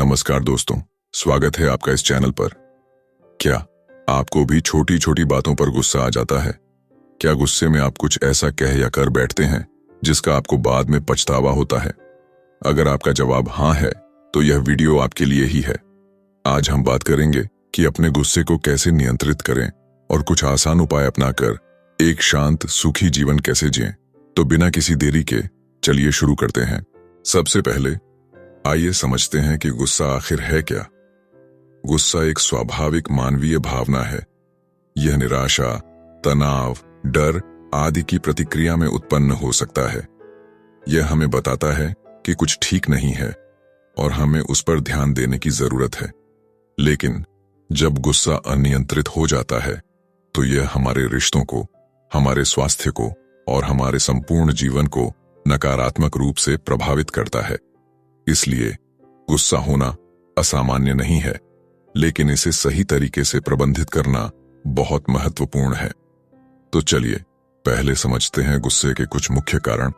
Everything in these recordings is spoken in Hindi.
नमस्कार दोस्तों, स्वागत है आपका इस चैनल पर। क्या आपको भी छोटी छोटी बातों पर गुस्सा आ जाता है? क्या गुस्से में आप कुछ ऐसा कह या कर बैठते हैं जिसका आपको बाद में पछतावा होता है? अगर आपका जवाब हाँ है तो यह वीडियो आपके लिए ही है। आज हम बात करेंगे कि अपने गुस्से को कैसे नियंत्रित करें और कुछ आसान उपाय अपनाकर एक शांत सुखी जीवन कैसे जिएं। तो बिना किसी देरी के चलिए शुरू करते हैं। सबसे पहले आइए समझते हैं कि गुस्सा आखिर है क्या। गुस्सा एक स्वाभाविक मानवीय भावना है। यह निराशा, तनाव, डर आदि की प्रतिक्रिया में उत्पन्न हो सकता है। यह हमें बताता है कि कुछ ठीक नहीं है और हमें उस पर ध्यान देने की जरूरत है। लेकिन जब गुस्सा अनियंत्रित हो जाता है तो यह हमारे रिश्तों को, हमारे स्वास्थ्य को और हमारे संपूर्ण जीवन को नकारात्मक रूप से प्रभावित करता है। इसलिए गुस्सा होना असामान्य नहीं है, लेकिन इसे सही तरीके से प्रबंधित करना बहुत महत्वपूर्ण है। तो चलिए पहले समझते हैं गुस्से के कुछ मुख्य कारण।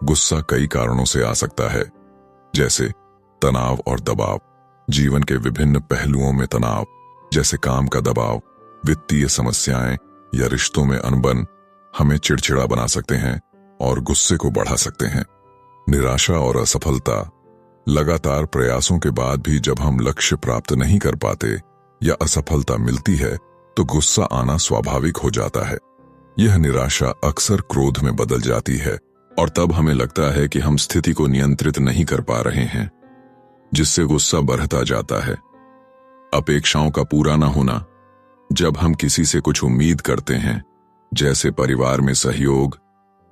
गुस्सा कई कारणों से आ सकता है, जैसे तनाव और दबाव। जीवन के विभिन्न पहलुओं में तनाव, जैसे काम का दबाव, वित्तीय समस्याएं या रिश्तों में अनबन हमें चिड़चिड़ा बना सकते हैं और गुस्से को बढ़ा सकते हैं। निराशा और असफलता, लगातार प्रयासों के बाद भी जब हम लक्ष्य प्राप्त नहीं कर पाते या असफलता मिलती है तो गुस्सा आना स्वाभाविक हो जाता है। यह निराशा अक्सर क्रोध में बदल जाती है और तब हमें लगता है कि हम स्थिति को नियंत्रित नहीं कर पा रहे हैं, जिससे गुस्सा बढ़ता जाता है। अपेक्षाओं का पूरा न होना, जब हम किसी से कुछ उम्मीद करते हैं, जैसे परिवार में सहयोग,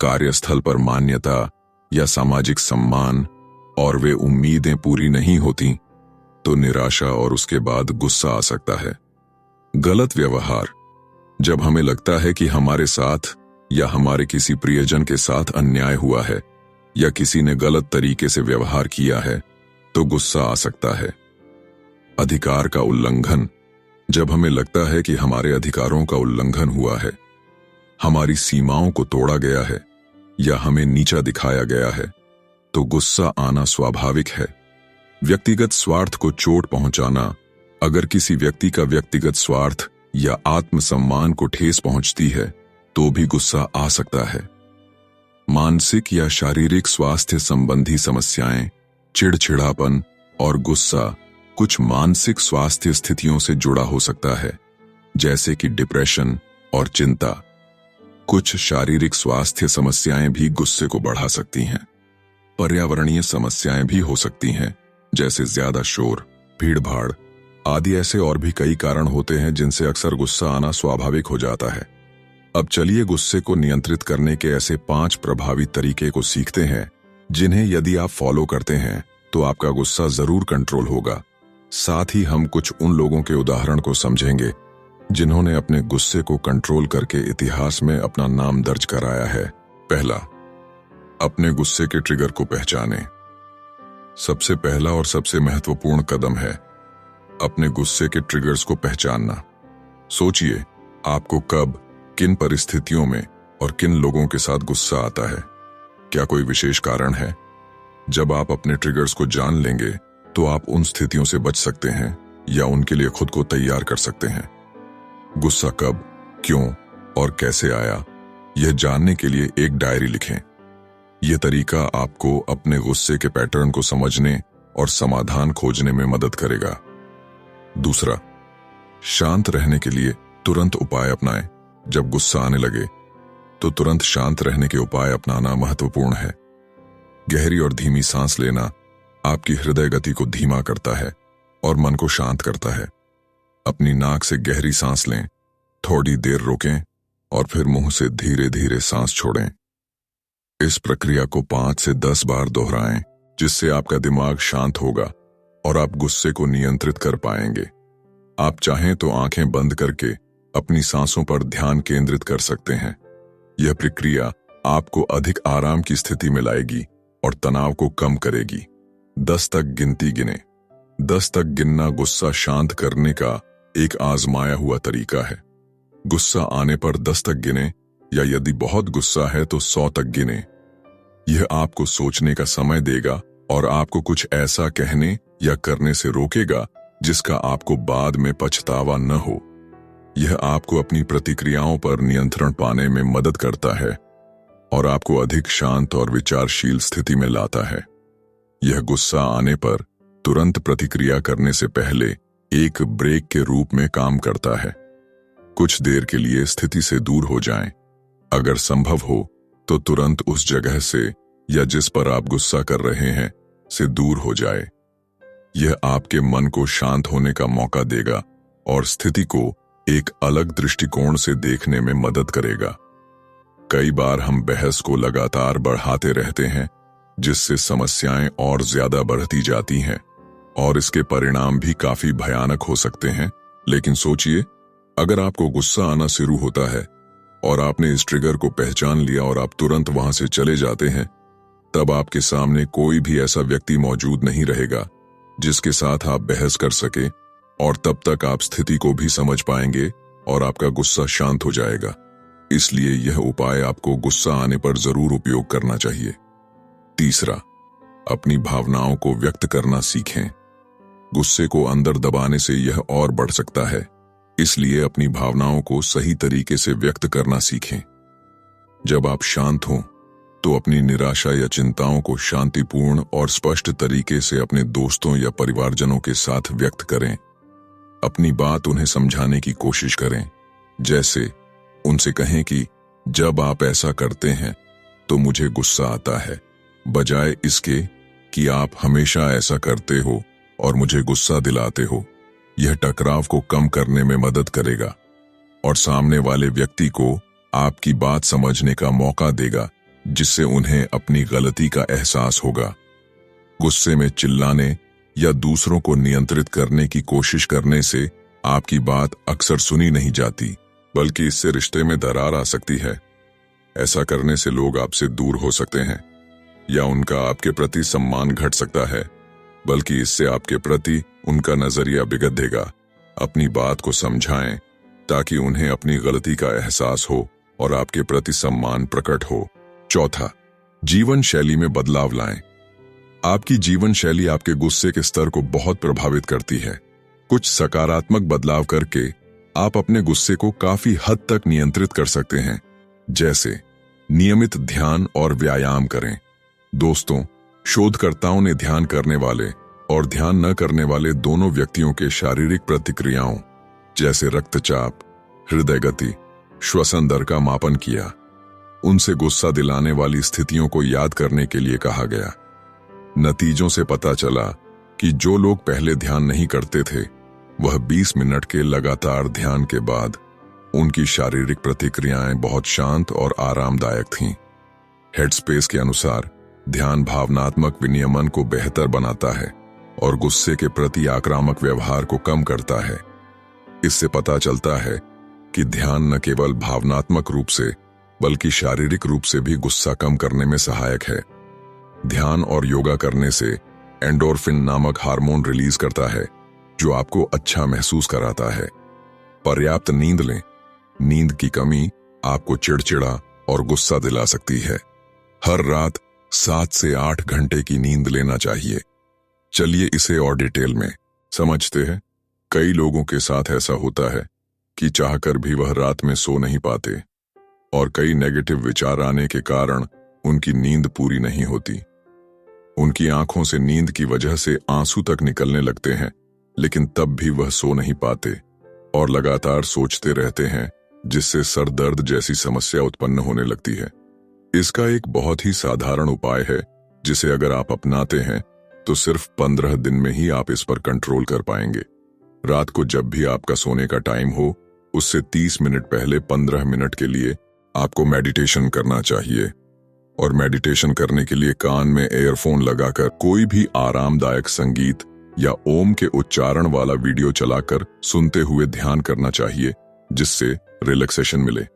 कार्यस्थल पर मान्यता या सामाजिक सम्मान, और वे उम्मीदें पूरी नहीं होती, तो निराशा और उसके बाद गुस्सा आ सकता है। गलत व्यवहार, जब हमें लगता है कि हमारे साथ या हमारे किसी प्रियजन के साथ अन्याय हुआ है या किसी ने गलत तरीके से व्यवहार किया है, तो गुस्सा आ सकता है। अधिकार का उल्लंघन, जब हमें लगता है कि हमारे अधिकारों का उल्लंघन हुआ है, हमारी सीमाओं को तोड़ा गया है या हमें नीचा दिखाया गया है, तो गुस्सा आना स्वाभाविक है। व्यक्तिगत स्वार्थ को चोट पहुंचाना, अगर किसी व्यक्ति का व्यक्तिगत स्वार्थ या आत्मसम्मान को ठेस पहुंचती है तो भी गुस्सा आ सकता है। मानसिक या शारीरिक स्वास्थ्य संबंधी समस्याएं, चिड़चिड़ापन और गुस्सा कुछ मानसिक स्वास्थ्य स्थितियों से जुड़ा हो सकता है, जैसे कि डिप्रेशन और चिंता। कुछ शारीरिक स्वास्थ्य समस्याएं भी गुस्से को बढ़ा सकती हैं। पर्यावरणीय समस्याएं भी हो सकती हैं, जैसे ज्यादा शोर, भीड़भाड़ आदि। ऐसे और भी कई कारण होते हैं जिनसे अक्सर गुस्सा आना स्वाभाविक हो जाता है। अब चलिए गुस्से को नियंत्रित करने के ऐसे 5 प्रभावी तरीके को सीखते हैं, जिन्हें यदि आप फॉलो करते हैं तो आपका गुस्सा जरूर कंट्रोल होगा। साथ ही हम कुछ उन लोगों के उदाहरण को समझेंगे जिन्होंने अपने गुस्से को कंट्रोल करके इतिहास में अपना नाम दर्ज कराया है। पहला, अपने गुस्से के ट्रिगर को पहचानें। सबसे पहला और सबसे महत्वपूर्ण कदम है अपने गुस्से के ट्रिगर्स को पहचानना। सोचिए, आपको कब, किन परिस्थितियों में और किन लोगों के साथ गुस्सा आता है। क्या कोई विशेष कारण है? जब आप अपने ट्रिगर्स को जान लेंगे तो आप उन स्थितियों से बच सकते हैं या उनके लिए खुद को तैयार कर सकते हैं। गुस्सा कब, क्यों और कैसे आया, यह जानने के लिए एक डायरी लिखें। यह तरीका आपको अपने गुस्से के पैटर्न को समझने और समाधान खोजने में मदद करेगा। दूसरा, शांत रहने के लिए तुरंत उपाय अपनाएं। जब गुस्सा आने लगे तो तुरंत शांत रहने के उपाय अपनाना महत्वपूर्ण है। गहरी और धीमी सांस लेना आपकी हृदय गति को धीमा करता है और मन को शांत करता है। अपनी नाक से गहरी सांस लें, थोड़ी देर रोकें और फिर मुंह से धीरे धीरे सांस छोड़ें। इस प्रक्रिया को 5 से 10 बार दोहराएं, जिससे आपका दिमाग शांत होगा और आप गुस्से को नियंत्रित कर पाएंगे। आप चाहें तो आंखें बंद करके अपनी सांसों पर ध्यान केंद्रित कर सकते हैं। यह प्रक्रिया आपको अधिक आराम की स्थिति में लाएगी और तनाव को कम करेगी। 10 तक गिनती गिनें। 10 तक गिनना गुस्सा शांत करने का एक आजमाया हुआ तरीका है। गुस्सा आने पर 10 तक गिनें या यदि बहुत गुस्सा है तो 100 तक गिनें। यह आपको सोचने का समय देगा और आपको कुछ ऐसा कहने या करने से रोकेगा जिसका आपको बाद में पछतावा न हो। यह आपको अपनी प्रतिक्रियाओं पर नियंत्रण पाने में मदद करता है और आपको अधिक शांत और विचारशील स्थिति में लाता है। यह गुस्सा आने पर तुरंत प्रतिक्रिया करने से पहले एक ब्रेक के रूप में काम करता है। कुछ देर के लिए स्थिति से दूर हो जाएं। अगर संभव हो तो तुरंत उस जगह से या जिस पर आप गुस्सा कर रहे हैं से दूर हो जाए। यह आपके मन को शांत होने का मौका देगा और स्थिति को एक अलग दृष्टिकोण से देखने में मदद करेगा। कई बार हम बहस को लगातार बढ़ाते रहते हैं, जिससे समस्याएं और ज्यादा बढ़ती जाती हैं और इसके परिणाम भी काफी भयानक हो सकते हैं। लेकिन सोचिए, अगर आपको गुस्सा आना शुरू होता है और आपने इस ट्रिगर को पहचान लिया और आप तुरंत वहां से चले जाते हैं, तब आपके सामने कोई भी ऐसा व्यक्ति मौजूद नहीं रहेगा जिसके साथ आप बहस कर सके और तब तक आप स्थिति को भी समझ पाएंगे और आपका गुस्सा शांत हो जाएगा। इसलिए यह उपाय आपको गुस्सा आने पर जरूर उपयोग करना चाहिए। तीसरा, अपनी भावनाओं को व्यक्त करना सीखें। गुस्से को अंदर दबाने से यह और बढ़ सकता है, इसलिए अपनी भावनाओं को सही तरीके से व्यक्त करना सीखें। जब आप शांत हों तो अपनी निराशा या चिंताओं को शांतिपूर्ण और स्पष्ट तरीके से अपने दोस्तों या परिवारजनों के साथ व्यक्त करें। अपनी बात उन्हें समझाने की कोशिश करें, जैसे उनसे कहें कि जब आप ऐसा करते हैं तो मुझे गुस्सा आता है, बजाय इसके कि आप हमेशा ऐसा करते हो और मुझे गुस्सा दिलाते हो। यह टकराव को कम करने में मदद करेगा और सामने वाले व्यक्ति को आपकी बात समझने का मौका देगा, जिससे उन्हें अपनी गलती का एहसास होगा। गुस्से में चिल्लाने या दूसरों को नियंत्रित करने की कोशिश करने से आपकी बात अक्सर सुनी नहीं जाती, बल्कि इससे रिश्ते में दरार आ सकती है। ऐसा करने से लोग आपसे दूर हो सकते हैं या उनका आपके प्रति सम्मान घट सकता है, बल्कि इससे आपके प्रति उनका नजरिया बिगड़ेगा। अपनी बात को समझाएं ताकि उन्हें अपनी गलती का एहसास हो और आपके प्रति सम्मान प्रकट हो। चौथा, जीवन शैली में बदलाव लाएं। आपकी जीवन शैली आपके गुस्से के स्तर को बहुत प्रभावित करती है। कुछ सकारात्मक बदलाव करके आप अपने गुस्से को काफी हद तक नियंत्रित कर सकते हैं, जैसे नियमित ध्यान और व्यायाम करें। दोस्तों, शोधकर्ताओं ने ध्यान करने वाले और ध्यान न करने वाले दोनों व्यक्तियों के शारीरिक प्रतिक्रियाओं जैसे रक्तचाप, हृदय गति, श्वसन दर का मापन किया। उनसे गुस्सा दिलाने वाली स्थितियों को याद करने के लिए कहा गया। नतीजों से पता चला कि जो लोग पहले ध्यान नहीं करते थे, वह 20 मिनट के लगातार ध्यान के बाद उनकी शारीरिक प्रतिक्रियाएं बहुत शांत और आरामदायक थीं। हेडस्पेस के अनुसार ध्यान भावनात्मक विनियमन को बेहतर बनाता है और गुस्से के प्रति आक्रामक व्यवहार को कम करता है। इससे पता चलता है कि ध्यान न केवल भावनात्मक रूप से बल्कि शारीरिक रूप से भी गुस्सा कम करने में सहायक है। ध्यान और योगा करने से एंडोर्फिन नामक हार्मोन रिलीज करता है, जो आपको अच्छा महसूस कराता है। पर्याप्त नींद लें। नींद की कमी आपको चिड़चिड़ा और गुस्सा दिला सकती है। हर रात 7 से 8 घंटे की नींद लेना चाहिए। चलिए इसे और डिटेल में समझते हैं। कई लोगों के साथ ऐसा होता है कि चाहकर भी वह रात में सो नहीं पाते और कई नेगेटिव विचार आने के कारण उनकी नींद पूरी नहीं होती। उनकी आंखों से नींद की वजह से आंसू तक निकलने लगते हैं, लेकिन तब भी वह सो नहीं पाते और लगातार सोचते रहते हैं, जिससे सर दर्द जैसी समस्या उत्पन्न होने लगती है। इसका एक बहुत ही साधारण उपाय है, जिसे अगर आप अपनाते हैं तो सिर्फ 15 दिन में ही आप इस पर कंट्रोल कर पाएंगे। रात को जब भी आपका सोने का टाइम हो, उससे 30 मिनट पहले 15 मिनट के लिए आपको मेडिटेशन करना चाहिए। और मेडिटेशन करने के लिए कान में एयरफोन लगाकर कोई भी आरामदायक संगीत या ओम के उच्चारण वाला वीडियो चलाकर सुनते हुए ध्यान करना चाहिए, जिससे रिलैक्सेशन मिले।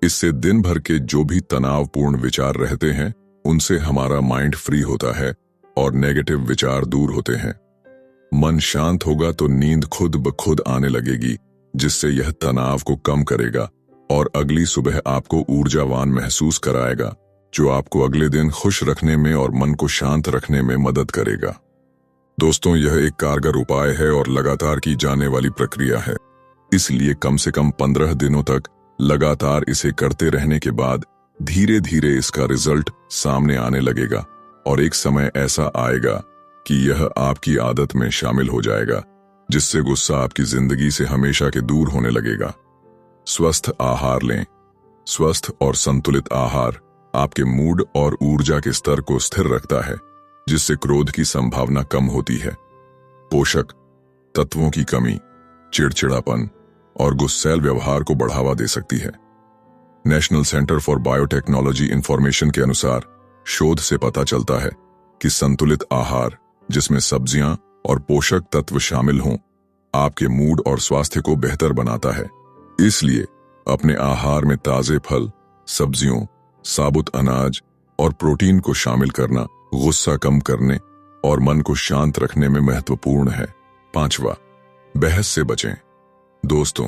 इससे दिन भर के जो भी तनावपूर्ण विचार रहते हैं, उनसे हमारा माइंड फ्री होता है और नेगेटिव विचार दूर होते हैं। मन शांत होगा तो नींद खुद ब खुद आने लगेगी, जिससे यह तनाव को कम करेगा और अगली सुबह आपको ऊर्जावान महसूस कराएगा। जो आपको अगले दिन खुश रखने में और मन को शांत रखने में मदद करेगा। दोस्तों, यह एक कारगर उपाय है और लगातार की जाने वाली प्रक्रिया है, इसलिए कम से कम 15 दिनों तक लगातार इसे करते रहने के बाद धीरे धीरे इसका रिजल्ट सामने आने लगेगा और एक समय ऐसा आएगा कि यह आपकी आदत में शामिल हो जाएगा, जिससे गुस्सा आपकी जिंदगी से हमेशा के दूर होने लगेगा। स्वस्थ आहार लें। स्वस्थ और संतुलित आहार आपके मूड और ऊर्जा के स्तर को स्थिर रखता है, जिससे क्रोध की संभावना कम होती है। पोषक तत्वों की कमी चिड़चिड़ापन और गुस्सैल व्यवहार को बढ़ावा दे सकती है। National centre for biotechnology information के अनुसार शोध से पता चलता है कि संतुलित आहार, जिसमें सब्जियां और पोषक तत्व शामिल हों, आपके मूड और स्वास्थ्य को बेहतर बनाता है। इसलिए अपने आहार में ताजे फल, सब्जियों, साबुत अनाज और प्रोटीन को शामिल करना गुस्सा कम करने और मन को शांत रखने में महत्वपूर्ण है। 5वां, बहस से बचें। दोस्तों,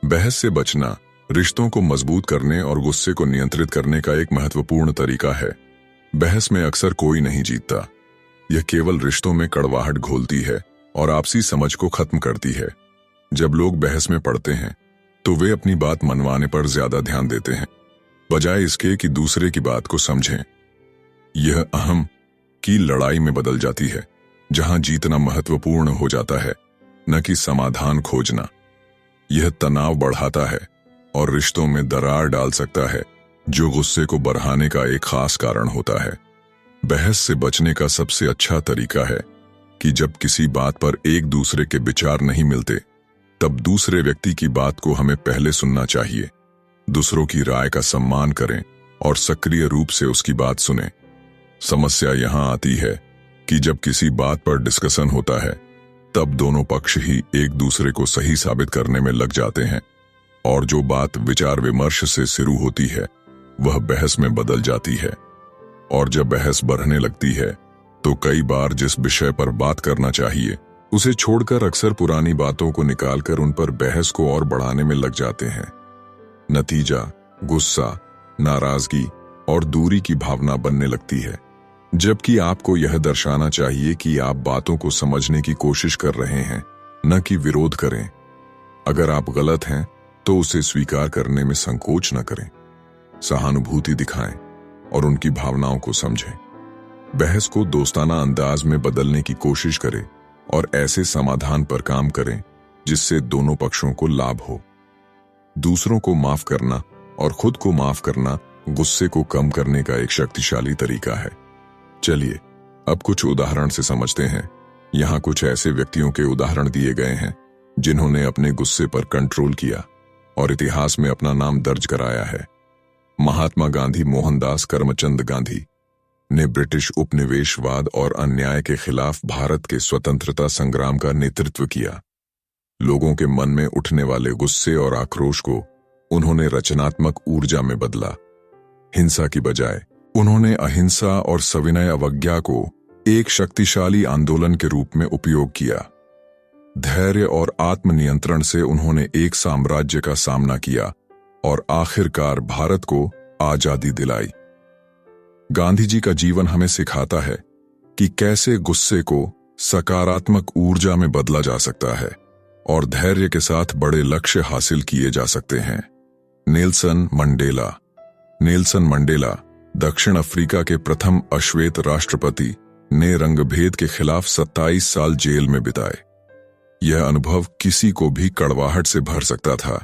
बहस से बचना रिश्तों को मजबूत करने और गुस्से को नियंत्रित करने का एक महत्वपूर्ण तरीका है। बहस में अक्सर कोई नहीं जीतता। यह केवल रिश्तों में कड़वाहट घोलती है और आपसी समझ को खत्म करती है। जब लोग बहस में पड़ते हैं तो वे अपनी बात मनवाने पर ज्यादा ध्यान देते हैं, बजाय इसके कि दूसरे की बात को समझें। यह अहम की लड़ाई में बदल जाती है, जहां जीतना महत्वपूर्ण हो जाता है, न कि समाधान खोजना। यह तनाव बढ़ाता है और रिश्तों में दरार डाल सकता है, जो गुस्से को बढ़ाने का एक खास कारण होता है। बहस से बचने का सबसे अच्छा तरीका है कि जब किसी बात पर एक दूसरे के विचार नहीं मिलते, तब दूसरे व्यक्ति की बात को हमें पहले सुनना चाहिए। दूसरों की राय का सम्मान करें और सक्रिय रूप से उसकी बात सुनें। समस्या यहां आती है कि जब किसी बात पर डिस्कशन होता है, तब दोनों पक्ष ही एक दूसरे को सही साबित करने में लग जाते हैं और जो बात विचार विमर्श से शुरू होती है, वह बहस में बदल जाती है। और जब बहस बढ़ने लगती है, तो कई बार जिस विषय पर बात करना चाहिए, उसे छोड़कर अक्सर पुरानी बातों को निकालकर उन पर बहस को और बढ़ाने में लग जाते हैं। नतीजा गुस्सा, नाराजगी और दूरी की भावना बनने लगती है, जबकि आपको यह दर्शाना चाहिए कि आप बातों को समझने की कोशिश कर रहे हैं, न कि विरोध करें। अगर आप गलत हैं, तो उसे स्वीकार करने में संकोच न करें। सहानुभूति दिखाएं और उनकी भावनाओं को समझें। बहस को दोस्ताना अंदाज में बदलने की कोशिश करें और ऐसे समाधान पर काम करें जिससे दोनों पक्षों को लाभ हो। दूसरों को माफ करना और खुद को माफ करना गुस्से को कम करने का एक शक्तिशाली तरीका है। चलिए अब कुछ उदाहरण से समझते हैं। यहाँ कुछ ऐसे व्यक्तियों के उदाहरण दिए गए हैं जिन्होंने अपने गुस्से पर कंट्रोल किया और इतिहास में अपना नाम दर्ज कराया है। महात्मा गांधी मोहनदास करमचंद गांधी ने ब्रिटिश उपनिवेशवाद और अन्याय के खिलाफ भारत के स्वतंत्रता संग्राम का नेतृत्व किया। लोगों के मन में उठने वाले गुस्से और आक्रोश को उन्होंने रचनात्मक ऊर्जा में बदला। हिंसा की बजाय उन्होंने अहिंसा और सविनय अवज्ञा को एक शक्तिशाली आंदोलन के रूप में उपयोग किया। धैर्य और आत्मनियंत्रण से उन्होंने एक साम्राज्य का सामना किया और आखिरकार भारत को आजादी दिलाई। गांधी जी का जीवन हमें सिखाता है कि कैसे गुस्से को सकारात्मक ऊर्जा में बदला जा सकता है और धैर्य के साथ बड़े लक्ष्य हासिल किए जा सकते हैं। Nelson Mandela. नेल्सन मंडेला दक्षिण अफ्रीका के प्रथम अश्वेत राष्ट्रपति ने रंगभेद के खिलाफ 27 साल जेल में बिताए। यह अनुभव किसी को भी कड़वाहट से भर सकता था,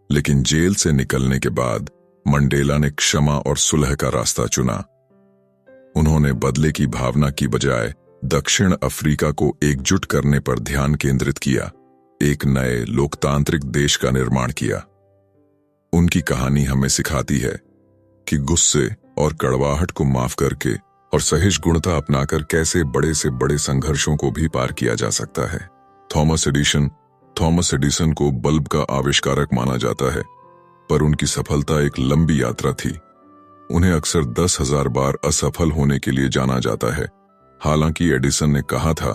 लेकिन जेल से निकलने के बाद मंडेला ने क्षमा और सुलह का रास्ता चुना। उन्होंने बदले की भावना की बजाय दक्षिण अफ्रीका को एकजुट करने पर ध्यान केंद्रित किया, एक नए लोकतांत्रिक देश का निर्माण किया। उनकी कहानी हमें सिखाती है कि गुस्से और कड़वाहट को माफ करके और सहिष्णुता अपनाकर कैसे बड़े से बड़े संघर्षों को भी पार किया जा सकता है। थॉमस एडिसन को बल्ब का आविष्कारक माना जाता है, पर उनकी सफलता एक लंबी यात्रा थी। उन्हें अक्सर 10,000 बार असफल होने के लिए जाना जाता है। हालांकि एडिसन ने कहा था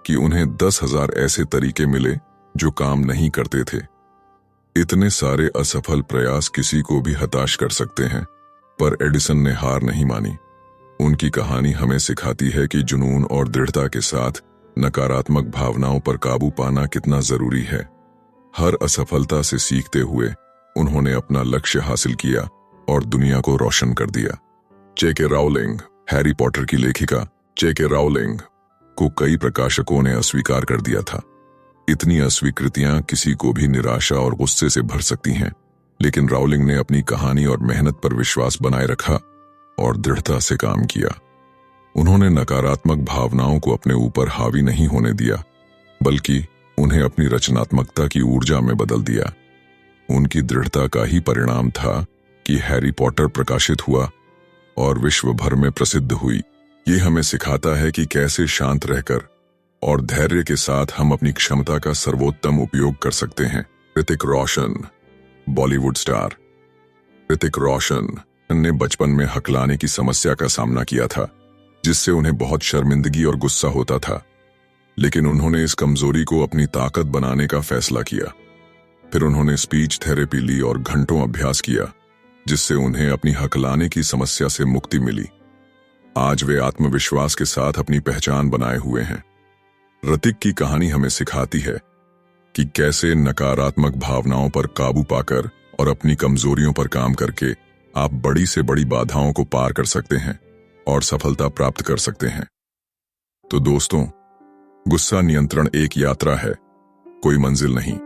कि उन्हें 10,000 ऐसे तरीके मिले जो काम नहीं करते थे। इतने सारे असफल प्रयास किसी को भी हताश कर सकते हैं, पर एडिसन ने हार नहीं मानी। उनकी कहानी हमें सिखाती है कि जुनून और दृढ़ता के साथ नकारात्मक भावनाओं पर काबू पाना कितना जरूरी है। हर असफलता से सीखते हुए उन्होंने अपना लक्ष्य हासिल किया और दुनिया को रोशन कर दिया। J.K. राउलिंग, हैरी पॉटर की लेखिका J.K. राउलिंग को कई प्रकाशकों ने अस्वीकार कर दिया था। इतनी अस्वीकृतियां किसी को भी निराशा और गुस्से से भर सकती हैं, लेकिन राउलिंग ने अपनी कहानी और मेहनत पर विश्वास बनाए रखा और दृढ़ता से काम किया। उन्होंने नकारात्मक भावनाओं को अपने ऊपर हावी नहीं होने दिया, बल्कि उन्हें अपनी रचनात्मकता की ऊर्जा में बदल दिया। उनकी दृढ़ता का ही परिणाम था कि हैरी पॉटर प्रकाशित हुआ और विश्व भर में प्रसिद्ध हुई। ये हमें सिखाता है कि कैसे शांत रहकर और धैर्य के साथ हम अपनी क्षमता का सर्वोत्तम उपयोग कर सकते हैं। ऋतिक रोशन, बॉलीवुड स्टार ऋतिक रोशन ने बचपन में हकलाने की समस्या का सामना किया था, जिससे उन्हें बहुत शर्मिंदगी और गुस्सा होता था। लेकिन उन्होंने इस कमजोरी को अपनी ताकत बनाने का फैसला किया। फिर उन्होंने स्पीच थेरेपी ली और घंटों अभ्यास किया, जिससे उन्हें अपनी हकलाने की समस्या से मुक्ति मिली। आज वे आत्मविश्वास के साथ अपनी पहचान बनाए हुए हैं। ऋतिक की कहानी हमें सिखाती है कि कैसे नकारात्मक भावनाओं पर काबू पाकर और अपनी कमजोरियों पर काम करके आप बड़ी से बड़ी बाधाओं को पार कर सकते हैं और सफलता प्राप्त कर सकते हैं। तो दोस्तों, गुस्सा नियंत्रण एक यात्रा है, कोई मंजिल नहीं।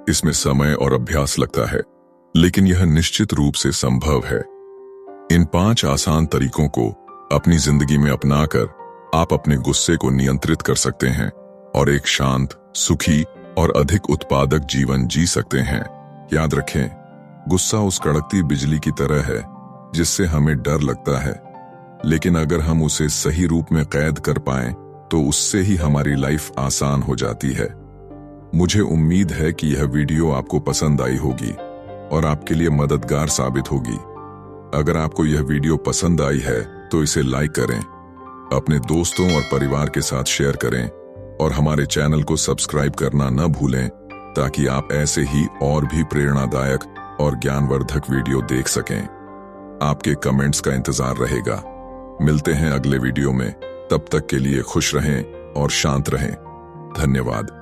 इसमें समय और अभ्यास लगता है, लेकिन यह निश्चित रूप से संभव है। इन 5 आसान तरीकों को अपनी जिंदगी में अपनाकर आप अपने गुस्से को नियंत्रित कर सकते हैं और एक शांत, सुखी और अधिक उत्पादक जीवन जी सकते हैं। याद रखें, गुस्सा उस कड़कती बिजली की तरह है जिससे हमें डर लगता है, लेकिन अगर हम उसे सही रूप में कैद कर पाएं तो उससे ही हमारी लाइफ आसान हो जाती है। मुझे उम्मीद है कि यह वीडियो आपको पसंद आई होगी और आपके लिए मददगार साबित होगी। अगर आपको यह वीडियो पसंद आई है तो इसे लाइक करें, अपने दोस्तों और परिवार के साथ शेयर करें और हमारे चैनल को सब्सक्राइब करना न भूलें, ताकि आप ऐसे ही और भी प्रेरणादायक और ज्ञानवर्धक वीडियो देख सकें। आपके कमेंट्स का इंतजार रहेगा। मिलते हैं अगले वीडियो में, तब तक के लिए खुश रहें और शांत रहें। धन्यवाद।